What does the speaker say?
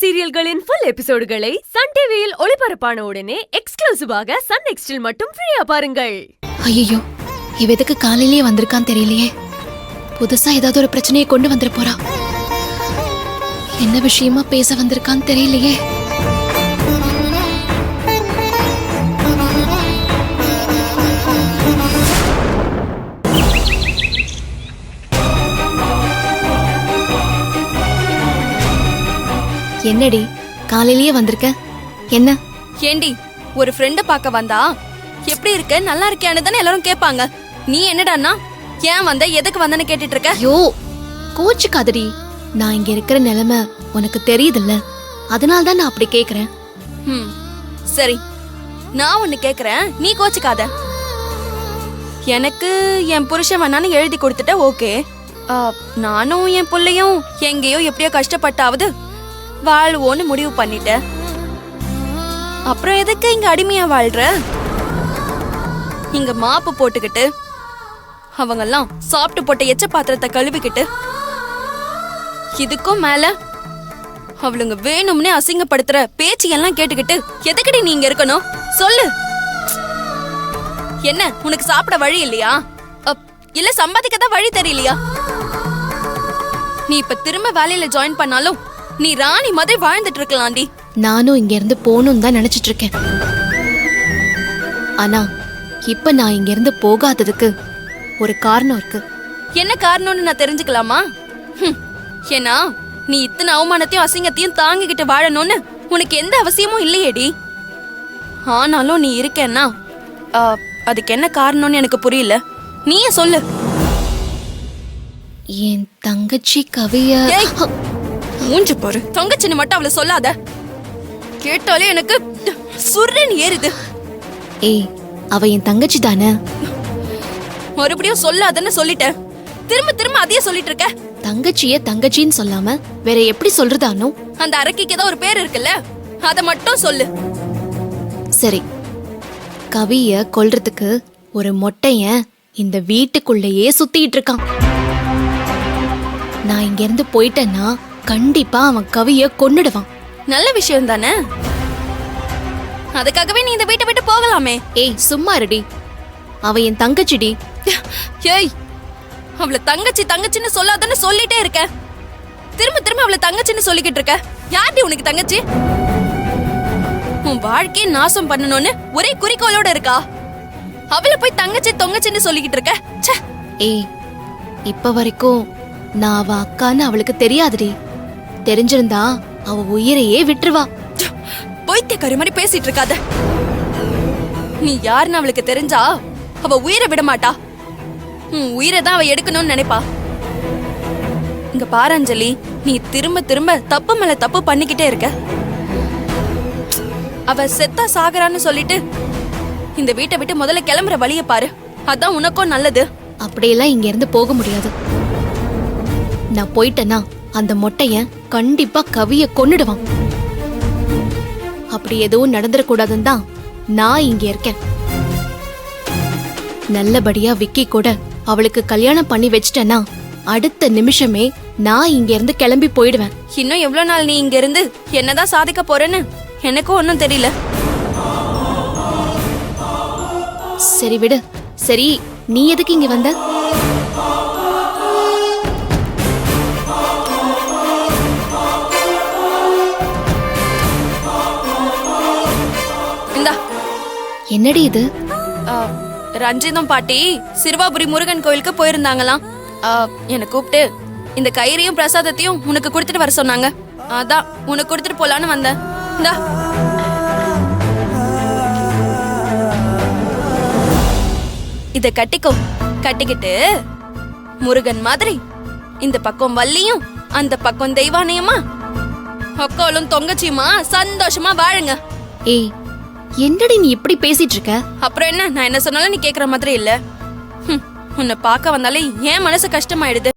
சீரியல்களின் full எபிசோடுகளை Sun டிவியில் ஒளிபரப்பான உடனே எக்ஸ்க்ளூசிவாக சன் நெக்ஸ்டில் மட்டும் ஃப்ரீயா பாருங்கள். ஐயோ, இவ எதுக்கு காலையிலேயே வந்திருக்கான்னு தெரியலையே. புதுசா ஏதாவது ஒரு பிரச்சனையை கொண்டு வந்துட போறா. என்ன விஷயமா பேச வந்திருக்கான்னு தெரியலையே. என்னடி காலையிலேயே வந்திருக்க? என்ன ஏண்டி, ஒரு ஃப்ரெண்ட பார்க்க வந்தா எப்படி இருக்க, நல்லா இருக்கியான்னு தானே எல்லாரும் கேட்பாங்க. நீ என்னடான்னா ஏன் வந்த, எதுக்கு வந்தன்னு கேட்டுட்டு இருக்க? ஐயோ, கோச்சுக்காதடி. நான் இங்க இருக்கிற நிலைமை உனக்கு தெரியுதுல்ல, அதனால தான் நான் அப்படி கேக்குறேன். சரி, நான் ஒன்னு கேக்குறேன், நீ கோச்சுக்காத. எனக்கு என் புருஷன் வேணான்னு எழுதி கொடுத்துட்ட, ஓகே. நானும் என் பிள்ளையும் எங்கேயோ எப்படியோ கஷ்டப்பட்டாவது வாழ்வோன்னு முடிவு பண்ணிட்ட. அப்புறம் எதுக்கு இங்க அடிமையா வாழ்ற? இங்க மாப்பு போட்டுக்கிட்டு அவங்கெல்லாம் சாப்பிட்டு போட்ட எச்ச பாத்திரத்தை கழுவிக்கிட்டு, இதுக்கும் மேல அவளுங்க வேணும்னே அசிங்கப்படுத்துற பேச்சு எல்லாம் கேட்டுக்கிட்டு எதுக்கடி நீ இங்க இருக்கணும் சொல்லு. என்ன, உனக்கு சாப்பிட வழி இல்லையா? இல்ல சம்பாதிக்கதான் வழி தெரியலையா? நீ இப்ப திரும்ப வேலையில ஜாயின் பண்ணாலும் நீ ராணி மாதிரி வாழ்ந்துட்டு இருக்கலாம்டி. நானும் இங்க இருந்து போகணும் தான் நினைச்சிட்டு இருக்கேன். ஆனா இப்ப நான் இங்க இருந்து போகாததுக்கு ஒரு காரணம் இருக்கு. என்ன காரணம்னு நான் தெரிஞ்சுக்கலாமா? ஏன்னா நீ இத்தனை அவமானத்தையும் அசிங்கத்தையும் தாங்கிக்கிட்டு வாழணும்னு உனக்கு எந்த அவசியமும் இல்லையேடி. ஆனாலும் நீ இருக்கேன்னா அதுக்கு என்ன காரணம்னு எனக்கு புரியல. நீயே சொல்லு. என் தங்கச்சி கவிய மூஞ்சு பாரு. தங்கச்சின்னு மட்டும் அவளை சொல்லாத, கேட்டாலே எனக்கு சுர்ரன் ஏறுது. ஏய், அவ என் தங்கச்சி தானே. மறுபடியும் சொல்லாதன்னு சொல்லிட்டேன், திரும்ப திரும்ப அதையே சொல்லிட்டு இருக்க. தங்கச்சிய தங்கச்சின்னு சொல்லாம வேற எப்படி சொல்றதானோ? அந்த அரக்கிக்கு தான் ஒரு பேர் இருக்குல்ல, அத மட்டும் சொல்லு. சரி, கவிய கொல்றதுக்கு ஒரு மொட்டையன் இந்த வீட்டுக்குள்ளேயே சுத்திட்டு இருக்கான். நான் இங்க இருந்து போயிட்டேன்னா கண்டிப்பா அவன் கவிய கொன்னுடுவான். நல்ல விஷயம் தானே, அதுக்காகவே நீ இந்த வீட்டை விட்டு போகலாமே. ஏய் சும்மா இருடி, அவ என் தங்கச்சிடி. ஏய், அவளை தங்கச்சி தங்கச்சின்னு சொல்லாதன்னு சொல்லிட்டே இருக்க, திரும்ப திரும்ப அவளை தங்கச்சின்னு சொல்லிக்கிட்டு இருக்க. யார்டி உனக்கு தங்கச்சி? உன் வாழ்க்கையை நாசம் பண்ணணும்னு ஒரே குறிக்கோளோட இருக்கா, அவளை போய் தங்கச்சி தொங்கச்சின்னு சொல்லிக்கிட்டு இருக்க. ஏய், இப்ப வரைக்கும் நான் அவ அக்கான்னு அவளுக்கு தெரியாதுடி. தெரிஞ்சிருந்தா அவ உயிரையே விட்டுருவா. போய்த்தேக்காரி மாதிரி பேசிட்டு இருக்காத. நீ யாருன்னு அவளுக்கு தெரிஞ்சா அவ உயிரை விட மாட்டா, உயிரை தான் அவ எடுக்கணும்னு நினைப்பா. இங்க பாரஞ்சலி, நீ திரும்ப திரும்ப தப்பு மேல தப்பு பண்ணிக்கிட்டே இருக்க. அவ செத்தா சாகரான்னு சொல்லிட்டு இந்த வீட்டை விட்டு முதல்ல கிளம்புற வழிய பாரு, அதான் உனக்கும் நல்லது. அப்படியெல்லாம் இங்க இருந்து போக முடியாது. நான் போயிட்டேன்னா அந்த மொட்டையன் கண்டிப்பா கவிய கொன்னுடுவான். அப்படி எதுவும் நடந்துடக்கூடாதுன்னு தான் நான் இங்க இருக்கேன். நல்லபடியா விக்கி கூட அவளுக்கு கல்யாணம் பண்ணி வச்சிட்டேன்னா அடுத்த நிமிஷமே நான் இங்க இருந்து கிளம்பி போயிடுவேன். இன்னும் எவ்வளவு நாள் நீ இங்க இருந்து என்னதான் சாதிக்க போறேன்னு எனக்கும் ஒன்னும் தெரியல. சரி விடு. சரி, நீ எதுக்கு இங்க வந்த? என்னடி இது? ரஞ்சிதம் பாட்டி சிறுவாபுரி முருகன் கோயிலுக்கு போயிருந்தாங்களாம். என்ன கூப்பிட்டு இந்த கயிறையும் பிரசாதத்தையும் உனக்கு கொடுத்துட்டு வர சொன்னாங்க. அதான் உனக்கு கொடுத்துட்டு போலான்னு வந்தேன். இந்தா. இத கட்டிக்கோ. கட்டிக்கிட்டு முருகன் மாதிரி இந்த பக்கம் வள்ளியும் அந்த பக்கம் தெய்வானையுமா அக்காலும் தொங்கச்சியுமா சந்தோஷமா வாழுங்க. ஏய், என்னடி நீ இப்படி பேசிட்டு இருக்க? அப்புறம் என்ன, நான் என்ன சொன்னாலும் நீ கேக்குற மாதிரி இல்ல. உன்னை பார்க்க வந்தாலே ஏன் மனசு கஷ்டமாயிடுது.